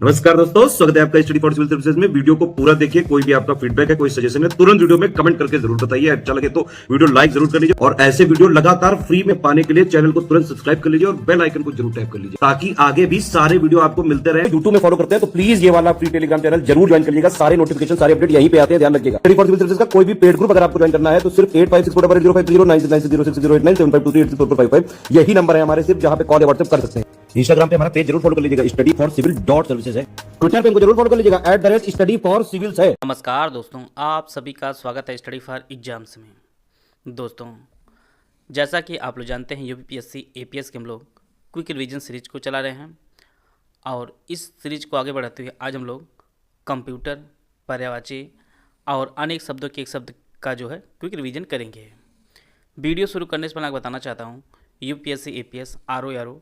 नमस्कार दोस्तों, स्वागत है आपका स्टडी फॉर सिविल सर्विसेज में। वीडियो को पूरा देखिए। कोई भी आपका फीडबैक है, कोई सजेशन है, तुरंत वीडियो में कमेंट करके जरूर बताइए। अच्छा लगे तो वीडियो लाइक जरूर कर लीजिए और ऐसे वीडियो लगातार फ्री में पाने के लिए चैनल को तुरंत सब्सक्राइब कर लीजिए और बेल आइकन को जरूर टैप कर लीजिए ताकि आगे भी सारे वीडियो आपको मिलते रहे। यूट्यूब में फॉलो करते हैं तो प्लीज ये वाला फ्री टेलीग्राम चैनल जरूर ज्वाइन करिएगा। सारे नोटिफिकेशन, सारे अपडेट यहीं पे आते हैं, ध्यान रखिएगा। स्टडी फॉर सिविल सर्विसेज का कोई भी पेड ग्रुप अगर आपको ज्वाइन करना है तो सिर्फ 8564809606097523864555 यही नंबर है हमारे, सिर्फ जहां पे कॉल या व्हाट्सएप कर सकते हैं। इंस्टाग्राम पे हमारा पेज जरूर फॉलो कर लीजिएगा, स्टडी फॉर सिविल .सर्विसेज है। ट्विटर पे हमको जरूर फॉलो कर लीजिएगा, @स्टडी फॉर सिविल्स है। नमस्कार दोस्तों, आप सभी का स्वागत है स्टडी फॉर एग्जाम्स में। दोस्तों, जैसा कि आप लोग जानते हैं यूपीपीएससी एपीएस के हम लोग क्विक रिवीजन सीरीज को चला रहे हैं और इस सीरीज को आगे बढ़ाते हुए आज हम लोग कंप्यूटर, पर्यायवाची और अनेक शब्दों के एक शब्द का जो है क्विक रिवीजन करेंगे। वीडियो शुरू करने से पहले मैं बताना चाहता हूँ यूपीपीएससी एपीएस आरओ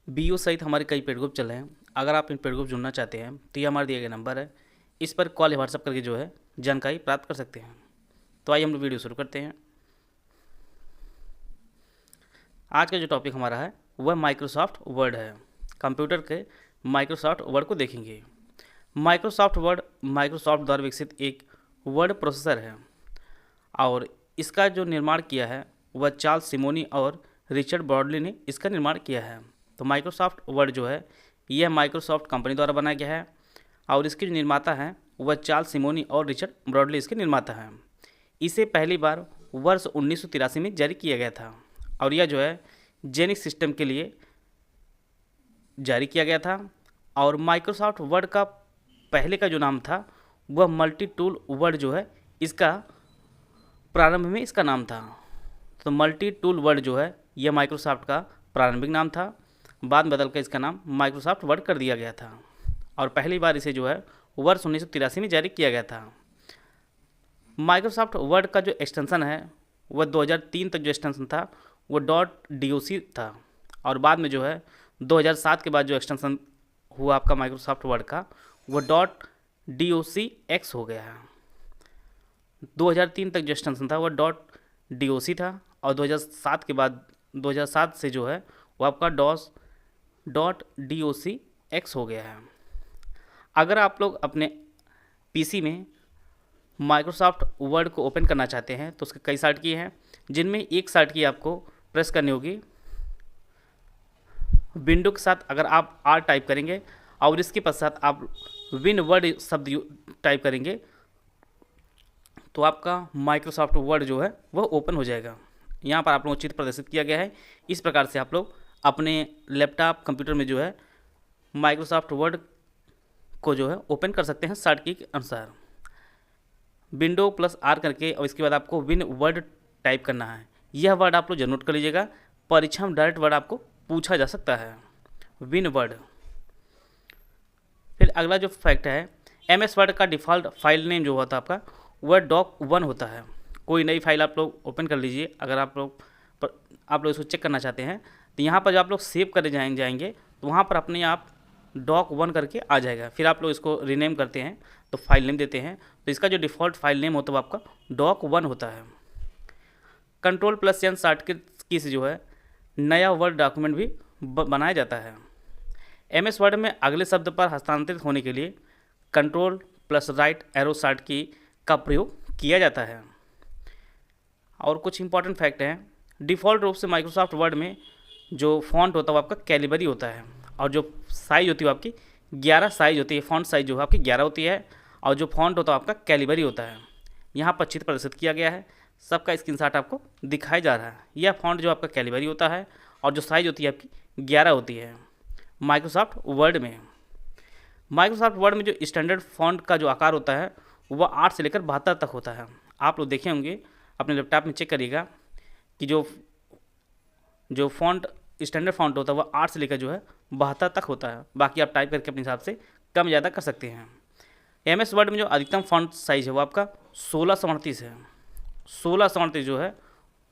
बीओ सहित हमारे कई पेड ग्रुप चल रहे हैं। अगर आप इन पेड ग्रुप जुड़ना चाहते हैं तो ये हमारे दिए गए नंबर है, इस पर कॉल या व्हाट्सएप करके जो है जानकारी प्राप्त कर सकते हैं। तो आइए हम लोग वीडियो शुरू करते हैं। आज का जो टॉपिक हमारा है वह माइक्रोसॉफ्ट वर्ड है। कंप्यूटर के माइक्रोसॉफ्ट वर्ड को देखेंगे। माइक्रोसॉफ्ट वर्ड माइक्रोसॉफ्ट द्वारा विकसित एक वर्ड प्रोसेसर है और इसका जो निर्माण किया है वह चार्ल्स सिमोनी और रिचर्ड ब्रॉडली ने इसका निर्माण किया है। तो माइक्रोसॉफ्ट वर्ड जो है यह माइक्रोसॉफ्ट कंपनी द्वारा बनाया गया है और इसके जो निर्माता हैं वह चार्ल्स सिमोनी और रिचर्ड ब्रॉडली इसके निर्माता हैं। इसे पहली बार वर्ष 1983 में जारी किया गया था और यह जो है जेनिक्स सिस्टम के लिए जारी किया गया था। और माइक्रोसॉफ्ट वर्ड का पहले का जो नाम था वह मल्टी टूल वर्ड जो है इसका प्रारंभ में इसका नाम था। तो मल्टी टूल वर्ड जो है यह माइक्रोसॉफ्ट का प्रारंभिक नाम था, बाद में बदलकर इसका नाम माइक्रोसॉफ्ट वर्ड कर दिया गया था और पहली बार इसे जो है वर्ष 1983 में जारी किया गया था। माइक्रोसॉफ्ट वर्ड का जो एक्सटेंशन है वह 2003 तक जो एक्सटेंशन था वो .doc था और बाद में जो है 2007 के बाद जो एक्सटेंशन हुआ आपका माइक्रोसॉफ्ट वर्ड का वो .docx हो गया है। 2003 तक जो एक्सटेंशन था वह .doc था और 2007 के बाद 2007 से जो है वो आपका .docx हो गया है। अगर आप लोग अपने पीसी में माइक्रोसॉफ्ट वर्ड को ओपन करना चाहते हैं तो उसके कई शॉर्ट की हैं, जिनमें एक शॉर्ट की आपको प्रेस करनी होगी। विंडो के साथ अगर आप R टाइप करेंगे और इसके पश्चात आप विन वर्ड शब्द टाइप करेंगे तो आपका माइक्रोसॉफ्ट वर्ड जो है वह ओपन हो जाएगा। यहाँ पर आप लोगों को चित्र प्रदर्शित किया गया है। इस प्रकार से आप लोग अपने लैपटॉप कंप्यूटर में जो है माइक्रोसॉफ्ट वर्ड को जो है ओपन कर सकते हैं शॉर्ट की के अनुसार। विंडो +R करके और इसके बाद आपको विन वर्ड टाइप करना है। यह वर्ड आप लोग जरूर नोट कर लीजिएगा, परीक्षा में डायरेक्ट वर्ड आपको पूछा जा सकता है, विन वर्ड। फिर अगला जो फैक्ट है, MS वर्ड का डिफ़ॉल्ट फाइल नेम जो होता है आपका वह doc1 होता है। कोई नई फाइल आप लोग ओपन कर लीजिए, अगर आप लोग इसको चेक करना चाहते हैं तो यहाँ पर जब आप लोग सेव करे जाएंगे तो वहाँ पर अपने आप doc1 करके आ जाएगा। फिर आप लोग इसको रीनेम करते हैं तो फाइल नेम देते हैं, तो इसका जो डिफ़ॉल्ट फाइल नेम होता है वो आपका doc1 होता है। Ctrl+N शॉर्ट की से जो है नया वर्ड डॉक्यूमेंट भी बनाया जाता है। MS वर्ड में अगले शब्द पर हस्तांतरित होने के लिए Ctrl+राइट एरो शॉर्ट की का प्रयोग किया जाता है। और कुछ इंपॉर्टेंट फैक्ट हैं। डिफ़ॉल्ट रूप से माइक्रोसॉफ्ट वर्ड में जो फॉन्ट होता है वो आपका कैलिबरी होता है और जो साइज़ होती है आपकी 11 साइज़ होती है। फॉन्ट साइज़ जो है आपकी 11 होती है और जो फॉन्ट होता है आपका कैलिबरी होता है। यहाँ पर चित्र प्रदर्शित किया गया है, सबका स्क्रीनशॉट आपको दिखाया जा रहा है। यह फॉन्ट जो आपका कैलिबरी होता है और जो साइज़ होती है आपकी 11 होती है माइक्रोसॉफ्ट वर्ड में। माइक्रोसॉफ्ट वर्ड में जो स्टैंडर्ड फॉन्ट का जो आकार होता है वह 8 से लेकर 72 तक होता है। आप लोग देखे होंगे, अपने लैपटॉप में चेक करिएगा कि जो फॉन्ट स्टैंडर्ड फॉन्ट होता है वह 8 से लेकर जो है 72 तक होता है। बाकी आप टाइप करके अपने हिसाब से कम ज़्यादा कर सकते हैं। MS वर्ड में जो अधिकतम फॉन्ट साइज़ है वो आपका 1638 है। 1638 जो है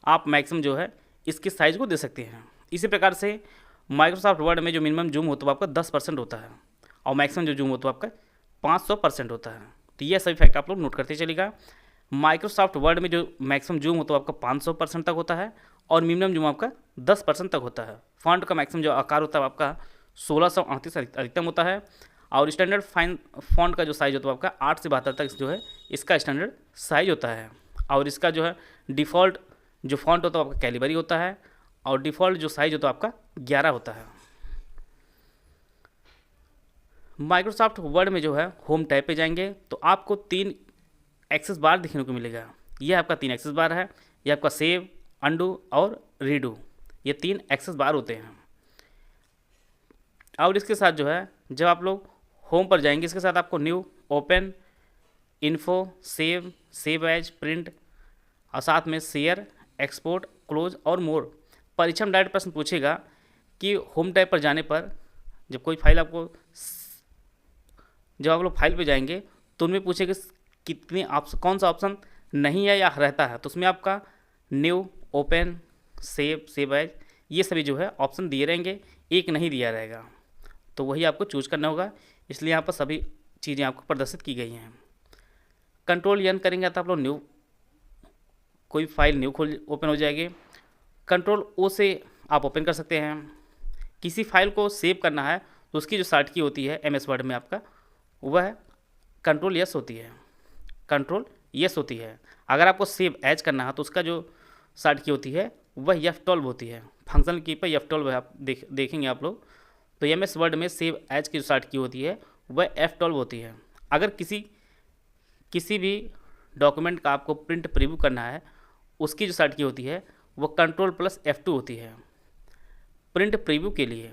आप मैक्सिमम जो है इसके साइज़ को दे सकते हैं। इसी प्रकार से माइक्रोसॉफ्ट वर्ड में जो मिनिमम जूम होता है वो आपका 10% होता है और मैक्सिमम जो जूम होता है आपका 500% होता है। तो ये सभी फैक्ट आप लोग नोट करते चलिएगा। माइक्रोसॉफ्ट वर्ड में जो मैक्सिमम जूम होता है आपका 500% तक होता है और मिनिमम जूम आपका 10% तक होता है। फॉन्ट का मैक्सिमम जो आकार होता है आपका 1638 अधिकतम होता है और स्टैंडर्ड फाइन फॉन्ट का जो साइज़ होता है आपका 8 से 72 तक जो है इसका स्टैंडर्ड साइज होता है। और इसका जो है डिफ़ॉल्ट जो फॉन्ट होता है आपका कैलिबरी होता है और डिफ़ॉल्ट जो साइज होता है आपका 11 होता है। माइक्रोसॉफ्ट वर्ड में जो है होम टैब पे जाएंगे तो आपको 3 एक्सेस बार देखने को मिलेगा। ये आपका 3 एक्सेस बार है। ये आपका सेव, अंडू और रीडू, ये 3 एक्सेस बार होते हैं। और इसके साथ जो है जब आप लोग होम पर जाएंगे इसके साथ आपको new, open, info, save, save as, print और साथ में शेयर, एक्सपोर्ट, क्लोज और मोर। परीक्षा में डायरेक्ट प्रश्न पूछेगा कि होम टैब पर जाने पर जब कोई फाइल आपको, जब आप लोग फाइल पे जाएंगे तो उनमें पूछेगा कितने ऑप्शन, कौन सा ऑप्शन नहीं है या रहता है, तो उसमें आपका new, open, save, save as ये सभी जो है ऑप्शन दिए रहेंगे, एक नहीं दिया रहेगा, तो वही आपको चूज करना होगा। इसलिए यहाँ पर सभी चीज़ें आपको प्रदर्शित की गई हैं। कंट्रोल एन करेंगे तो आप लोग न्यू, कोई फाइल न्यू खोल ओपन हो जाएगी। कंट्रोल ओ से आप ओपन कर सकते हैं। किसी फाइल को सेव करना है तो उसकी जो शॉर्ट की होती है MS वर्ड में आपका वह कंट्रोल यस होती है, कंट्रोल यस होती है। अगर आपको सेव एज करना है तो उसका जो शॉर्ट की होती है वह F12 होती है। फंक्शनल की पर F12 आप देखेंगे आप लोग, तो MS वर्ड में सेव एज की जो शॉर्ट की होती है वह F12 होती है। अगर किसी भी डॉक्यूमेंट का आपको प्रिंट प्रीव्यू करना है उसकी जो शॉर्ट की होती है वो Ctrl+F2 होती है प्रिंट प्रीव्यू के लिए।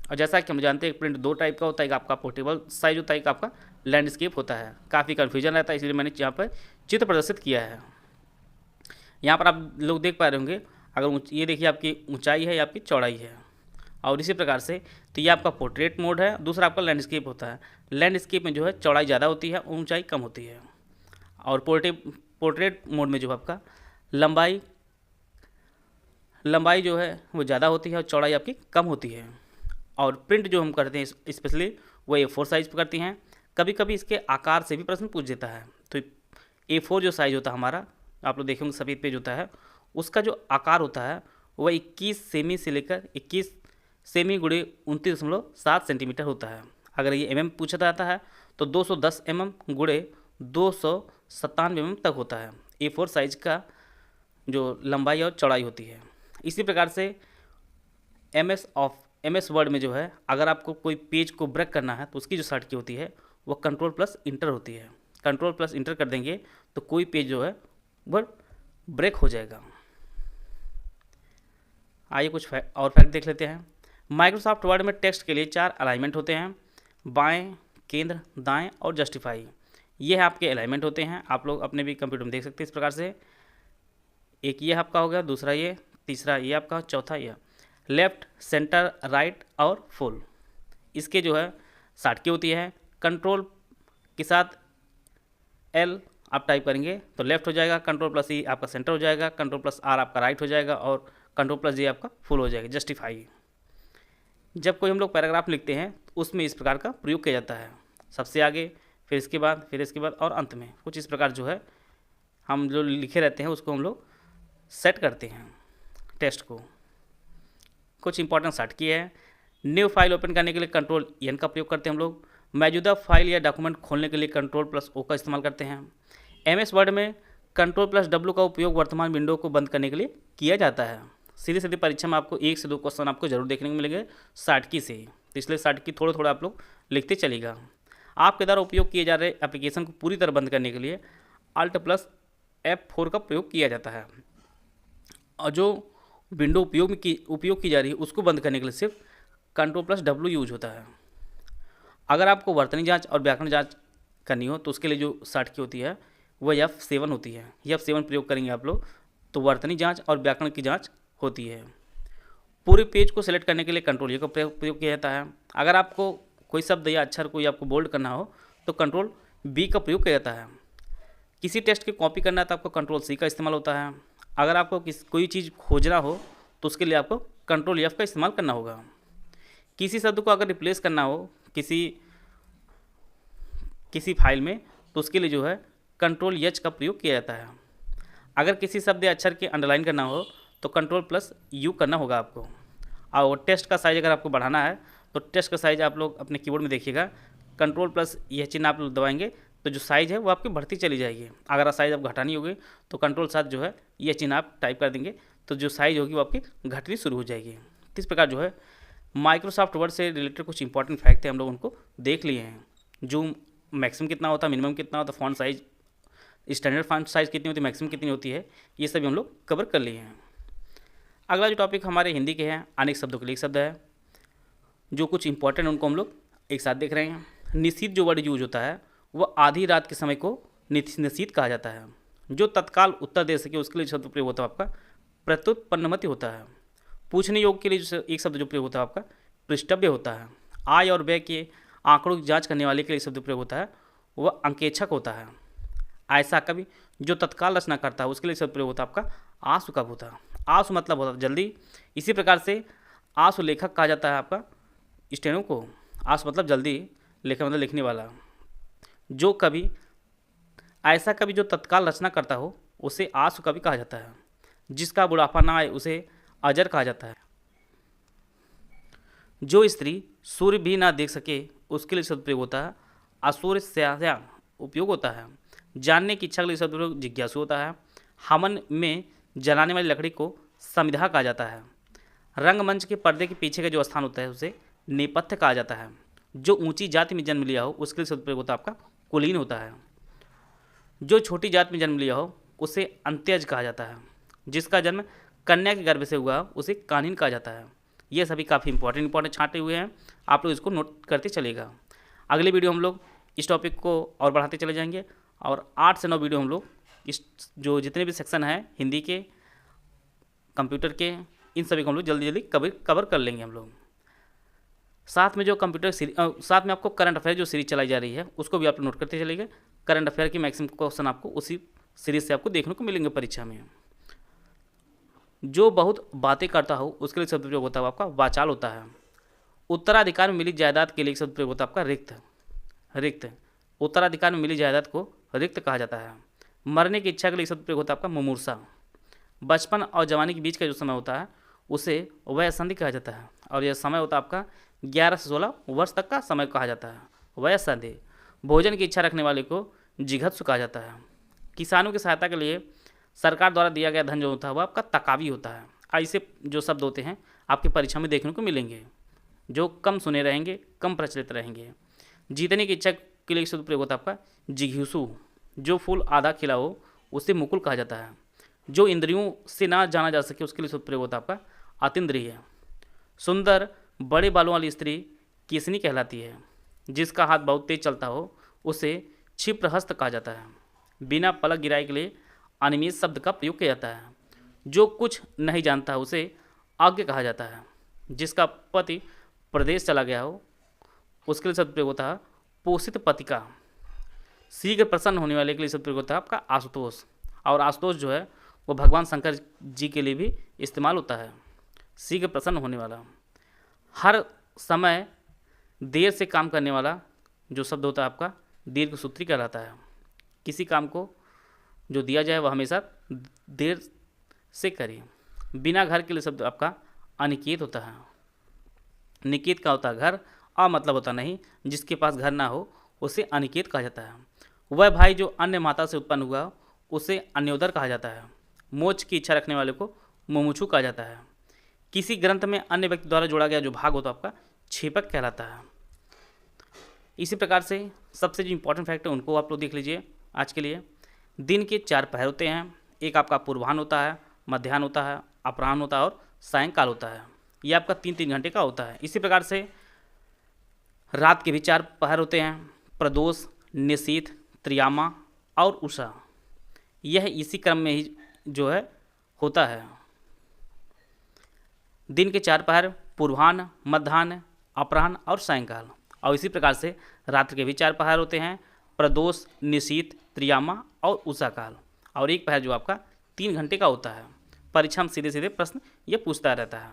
और जैसा कि हम जानते हैं प्रिंट 2 टाइप का होता है, एक आपका पोर्टेबल साइज होता है, एक आपका लैंडस्केप होता है। काफ़ी कन्फ्यूजन रहता है, इसलिए मैंने यहाँ पर चित्र प्रदर्शित किया है। यहाँ पर आप लोग देख पा रहे होंगे, अगर ये देखिए आपकी ऊंचाई है या आपकी चौड़ाई है। और इसी प्रकार से तो ये आपका पोर्ट्रेट मोड है, दूसरा आपका लैंडस्केप होता है। लैंडस्केप में जो है चौड़ाई ज़्यादा होती है, ऊंचाई कम होती है। और पोर्ट्रेट मोड में जो आपका लंबाई जो है वो ज़्यादा होती है और चौड़ाई आपकी कम होती है। और प्रिंट जो हम करते हैं स्पेशली वो A4 साइज़ पर करती हैं। कभी कभी इसके आकार से भी प्रश्न पूछ देता है, तो A4 जो साइज़ होता है हमारा, आप लोग देखेंगे सफ़ेद पेज होता है, उसका जो आकार होता है वह 21 सेमी से लेकर 21 सेमी × 29.7 सेंटीमीटर होता है। अगर ये mm पूछा जाता है तो 210 mm × 297 mm तक होता है। A4 साइज़ का जो लंबाई और चौड़ाई होती है। इसी प्रकार से MS वर्ड में जो है अगर आपको कोई पेज को ब्रेक करना है तो उसकी जो शॉर्ट की होती है वो Ctrl+Enter होती है। Ctrl+Enter कर देंगे तो कोई पेज जो है वह ब्रेक हो जाएगा। आइए कुछ और फैक्ट देख लेते हैं। माइक्रोसॉफ्ट वर्ड में टेक्स्ट के लिए 4 अलाइनमेंट होते हैं, बाएं, केंद्र, दाएं और जस्टिफाई। ये आपके अलाइनमेंट होते हैं, आप लोग अपने भी कंप्यूटर में देख सकते हैं इस प्रकार से। एक ये आपका हो गया, दूसरा ये, तीसरा ये आपका, चौथा ये। लेफ्ट, सेंटर, राइट और फुल, इसके जो है शॉर्ट की होती है। कंट्रोल के साथ L आप टाइप करेंगे तो लेफ्ट हो जाएगा, Ctrl+E आपका सेंटर हो जाएगा, Ctrl+R आपका राइट हो जाएगा और Ctrl+J आपका फुल हो जाएगा, जस्टिफाई। जब कोई हम लोग पैराग्राफ लिखते हैं तो उसमें इस प्रकार का प्रयोग किया जाता है, सबसे आगे, फिर इसके बाद और अंत में। कुछ इस प्रकार जो है हम जो लिखे रहते हैं उसको हम लोग सेट करते हैं टेस्ट को। कुछ इंपॉर्टेंट शॉर्ट की है। न्यू फाइल ओपन करने के लिए Ctrl+N का प्रयोग करते हैं हम लोग। मौजूदा फाइल या डॉक्यूमेंट खोलने के लिए Ctrl+O का इस्तेमाल करते हैं। MS वर्ड में Ctrl+W का उपयोग वर्तमान विंडो को बंद करने के लिए किया जाता है। सीधी सीधी परीक्षा में आपको 1 से 2 क्वेश्चन आपको जरूर देखने को मिलेंगे शॉर्ट की से, तो इसलिए शॉर्ट की थोड़ा आप लोग लिखते चलिएगा। आपके द्वारा उपयोग किए जा रहे एप्लीकेशन को पूरी तरह बंद करने के लिए Alt+F4 का प्रयोग किया जाता है, और जो विंडो उपयोग की जा रही है उसको बंद करने के लिए सिर्फ Ctrl+W यूज होता है। अगर आपको वर्तनी जांच और व्याकरण जांच करनी हो तो उसके लिए जो शॉर्ट की होती है वह F7 होती है। F7 प्रयोग करेंगे आप लोग तो वर्तनी जांच और व्याकरण की जांच होती है। पूरे पेज को सिलेक्ट करने के लिए Ctrl+A का प्रयोग किया जाता है। अगर आपको कोई शब्द या अक्षर कोई आपको बोल्ड करना हो तो Ctrl+B का प्रयोग किया जाता है। किसी टेक्स्ट की कॉपी करना है तो आपको Ctrl+C का इस्तेमाल होता है। अगर आपको कोई चीज़ खोजना हो तो उसके लिए आपको Ctrl+F का इस्तेमाल करना होगा। किसी शब्द को अगर रिप्लेस करना हो किसी फाइल में तो उसके लिए जो है Ctrl+H का प्रयोग किया जाता है। अगर किसी शब्द या अक्षर के अंडरलाइन करना हो तो Ctrl+U करना होगा आपको। और टेक्स्ट का साइज़ अगर आपको बढ़ाना है तो टेक्स्ट का साइज़ आप लोग अपने कीबोर्ड में देखिएगा कंट्रोल प्लस यह चिन्ह आप लोग दबाएंगे तो जो साइज़ है वो आपकी बढ़ती चली जाएगी। अगर साइज़ आप घटानी होगी तो कंट्रोल साथ जो है यह चिन्ह आप टाइप कर देंगे तो जो साइज़ होगी वो आपकी घटनी शुरू हो जाएगी। तो इस प्रकार जो है माइक्रोसॉफ्ट वर्ड से रिलेटेड कुछ इंपॉर्टेंट फैक्ट है हम लोग उनको देख लिए हैं। जूम मैक्सिमम कितना होता है, मिनिमम कितना होता है, font size, standard font size कितनी होती है, मैक्सिमम कितनी होती है, ये सभी हम लोग कवर कर लिए हैं। अगला जो टॉपिक हमारे हिंदी के हैं अनेक शब्दों के लिए एक शब्द है, जो कुछ इंपॉर्टेंट उनको हम लोग एक साथ देख रहे हैं। निशीथ जो वर्ड यूज होता है वह आधी रात के समय को निशीथ कहा जाता है। जो तत्काल उत्तर दे सके उसके लिए शब्द प्रयोग होता है आपका प्रत्युत्पन्नमति होता है। पूछने योग्य के लिए जो एक शब्द जो प्रयोग होता है आपका पृष्ठव्य होता है। आय और व्यय के आंकड़ों की जांच करने वाले के लिए शब्द प्रयोग होता है वह अंकेक्षक होता है। ऐसा कवि जो तत्काल रचना करता है उसके लिए शब्द प्रयोग होता है आपका आशु कवि होता है। आशु मतलब होता है जल्दी। इसी प्रकार से आशु लेखक कहा जाता है आपका स्टेनो को। आशु मतलब जल्दी, लेखक मतलब लिखने वाला। जो कवि ऐसा कवि जो तत्काल रचना करता हो उसे आशु कवि कहा जाता है। जिसका बुढ़ापा ना आए उसे अजर कहा जाता है। जो स्त्री सूर्य भी ना देख सके उसके लिए शब्द प्रयोग होता है असूर्य उपयोग होता है। जानने की इच्छा के लिए शब्द प्रयोग जिज्ञासु होता है। हवन में जलाने वाली लकड़ी को समिधा कहा जाता है। रंगमंच के पर्दे के पीछे का जो स्थान होता है उसे नेपथ्य कहा जाता है। जो ऊंची जाति में जन्म लिया हो उसके लिए शब्द प्रयोग होता है आपका कुलीन होता है। जो छोटी जाति में जन्म लिया हो उसे अंत्यज कहा जाता है। जिसका जन्म कन्या के गर्भ से हुआ उसे कानीन कहा जाता है। ये सभी काफ़ी इंपॉर्टेंट छांटे हुए हैं, आप लोग इसको नोट करते चलेगा। अगले वीडियो हम लोग इस टॉपिक को और बढ़ाते चले जाएंगे और 8 से 9 वीडियो हम लोग इस जो जितने भी सेक्शन हैं हिंदी के, कंप्यूटर के, इन सभी को हम लोग जल्दी जल्दी कवर कर लेंगे हम लोग। साथ में जो साथ में आपको करंट अफेयर जो सीरीज चलाई जा रही है उसको भी आप लोग नोट करते चलेंगे। करंट अफेयर की मैक्सिमम क्वेश्चन आपको उसी सीरीज से आपको देखने को मिलेंगे परीक्षा में। जो बहुत बातें करता हो उसके लिए शब्द प्रयोग होता है आपका वाचाल होता है। उत्तराधिकार में मिली जायदाद के लिए शब्द प्रयोग होता है आपका रिक्त। उत्तराधिकार में मिली जायदाद को रिक्त कहा जाता है। मरने की इच्छा के लिए शब्द प्रयोग होता है आपका मुमूर्षा। बचपन और जवानी के बीच का जो समय होता है उसे वयसंधि कहा जाता है और यह समय होता है आपका 11 से 16 वर्ष तक का समय कहा जाता है वयसंधि। भोजन की इच्छा रखने वाले को जिघत्सु कहा जाता है। किसानों की सहायता के लिए सरकार द्वारा दिया गया धन जो होता है वह आपका तकावी होता है। ऐसे जो शब्द होते हैं आपकी परीक्षा में देखने को मिलेंगे जो कम सुने रहेंगे, कम प्रचलित रहेंगे। जीतने की इच्छा के लिए शब्द प्रयोग होता है आपका जिघ्युसु। जो फूल आधा खिला हो उसे मुकुल कहा जाता है। जो इंद्रियों से ना जाना जा सके उसके लिए शब्द प्रयोग होता है आपका अतीन्द्रिय। सुंदर बड़े बालों वाली स्त्री किसनी कहलाती है। जिसका हाथ बहुत तेज चलता हो उसे क्षिप्रहस्त कहा जाता है। बिना पलक गिराए के लिए अनिमित शब्द का प्रयोग किया जाता है। जो कुछ नहीं जानता उसे अज्ञ कहा जाता है। जिसका पति प्रदेश चला गया हो उसके लिए शब्द प्रयोग होता है पोषित पतिका। शीघ्र प्रसन्न होने वाले के लिए शब्द प्रयोग होता है आपका आशुतोष। और आशुतोष जो है वो भगवान शंकर जी के लिए भी इस्तेमाल होता है, शीघ्र प्रसन्न होने वाला। हर समय देर से काम करने वाला जो शब्द होता है आपका दीर्घसूत्री कहलाता है। किसी काम को जो दिया जाए वह हमेशा देर से करें। बिना घर के लिए शब्द आपका अनिकेत होता है। निकेत का होता है घर, मतलब होता नहीं। जिसके पास घर ना हो उसे अनिकेत कहा जाता है। वह भाई जो अन्य माता से उत्पन्न हुआ उसे अन्योदर कहा जाता है। मोक्ष की इच्छा रखने वाले को मुमुक्षु कहा जाता है। किसी ग्रंथ में अन्य व्यक्ति द्वारा जोड़ा गया जो भाग होता है आपका छेपक कहलाता है। इसी प्रकार से सबसे जो इंपॉर्टेंट फैक्ट है उनको आप लोग देख लीजिए आज के लिए। दिन के 4 पहर होते हैं। एक आपका पूर्वाह्न होता है, मध्याह्न होता है, अपराह्न होता है और सायंकाल होता है। ये आपका 3-3 घंटे का होता है। इसी प्रकार से रात के भी 4 पहर होते हैं, प्रदोष, निशीथ, त्रियामा और उषा। यह इसी क्रम में ही जो है होता है। दिन के 4 पहर पूर्वाह्न, मध्याह्न, अपराह्न और सायंकाल। और इसी प्रकार से रात्रि के भी 4 पहर होते हैं, प्रदोष, निशीथ, त्रियामा और उषा काल। और एक पहर जो आपका 3 घंटे का होता है। परीक्षा में सीधे सीधे प्रश्न ये पूछता रहता है।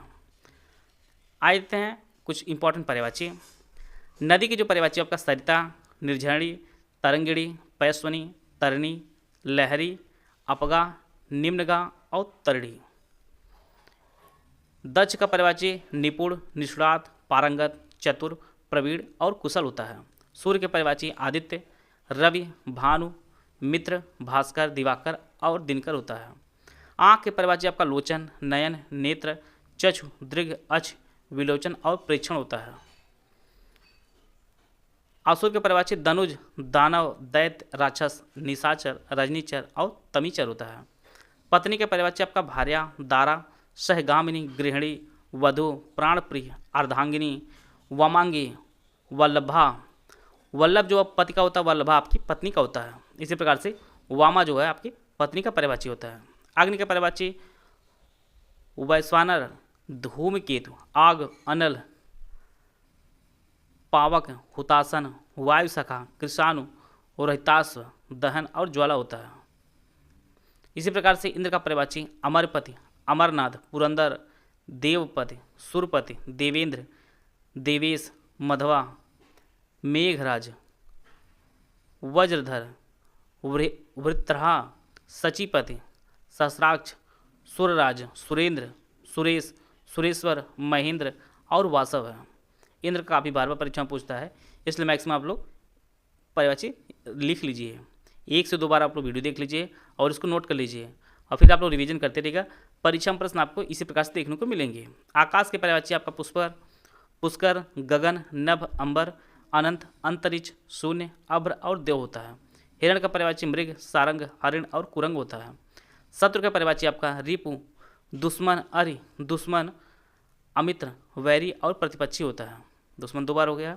आते हैं कुछ इंपॉर्टेंट पर्यायवाची। नदी की जो पर्यायवाची आपका सरिता, निर्झरणी, तरंगिणी, पैस्वनी, तरणी, लहरी, अपगा, निम्नगा और तरणी। दक्ष का पर्यायवाची निपुण, निष्णात, पारंगत, चतुर, प्रवीण और कुशल होता है। सूर्य के परिवाची आदित्य, रवि, भानु, मित्र, भास्कर, दिवाकर और दिनकर होता है। आँख के परिवाची आपका लोचन, नयन, नेत्र, चक्षु, दृग, अक्ष, विलोचन और प्रेक्षण होता है। असुर के परिवाची धनुज, दानव, दैत्य, राक्षस, निशाचर, रजनीचर और तमीचर होता है। पत्नी के परिवाची आपका भार्या, दारा, सहगामिनी, गृहिणी, वधु, प्राणप्रिय, अर्धांगिनी, वामांगी, वल्लभा। वल्लभ जो पति का होता है, वल्लभा आपकी पत्नी का होता है। इसी प्रकार से वामा जो है आपकी पत्नी का परिवाची होता है। अग्नि के परिवाची वैश्वानर, धूमकेतु, आग, अनल, पावक, हुतासन, वायु सखा, कृषाणु, रोहिताश्व, दहन और ज्वाला होता है। इसी प्रकार से इंद्र का परिवाची अमरपति, अमरनाथ, पुरंदर, देवपति, सुरपति, देवेंद्र, देवेश, मधवा, मेघराज, वज्रधर, वृत्रहा, सचिपति, सहस्राक्ष, सुरराज, सुरेंद्र, सुरेश, सुरेश्वर, महेंद्र और वासव है। इंद्र काफ़ी बार बार परीक्षा में पूछता है, इसलिए मैक्सिमम आप लोग परिवाची लिख लीजिए। 1 से 2 बार आप लोग वीडियो देख लीजिए और इसको नोट कर लीजिए और फिर आप लोग रिवीजन करते रहिएगा। परीक्षा में प्रश्न आपको इसी प्रकार से देखने को मिलेंगे। आकाश के परिवाची आपका पुष्कर, गगन, नभ, अंबर, अनंत, अंतरिक्ष, शून्य, अभ्र और देव होता है। हिरण का परिवाची मृग, सारंग, हरिण और कुरंग होता है। शत्रु का परिवाची आपका रिपु, दुश्मन, अरि, दुश्मन, अमित्र, वैरी और प्रतिपक्षी होता है। दुश्मन 2 बार हो गया।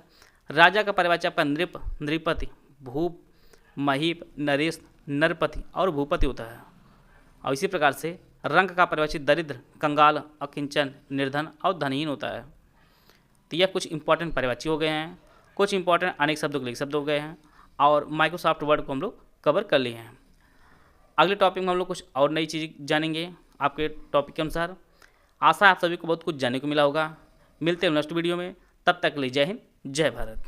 राजा का परिवाची आपका नृप, नृपति, भूप, महीप, नरेश, नरपति और भूपति होता है। और इसी प्रकार से रंग का परिवाची दरिद्र, कंगाल, अकिंचन, निर्धन और धनहीन होता है। तो यह कुछ इंपॉर्टेंट परिवाची हो गए हैं, कुछ इंपॉर्टेंट अनेक शब्दों के लिए शब्द हो गए हैं और माइक्रोसॉफ्ट वर्ड को हम लोग कवर कर लिए हैं। अगले टॉपिक में हम लोग कुछ और नई चीज़ जानेंगे आपके टॉपिक के अनुसार। आशा है आप सभी को बहुत कुछ जानने को मिला होगा। मिलते हैं नेक्स्ट वीडियो में, तब तक के लिए जय हिंद, जय भारत।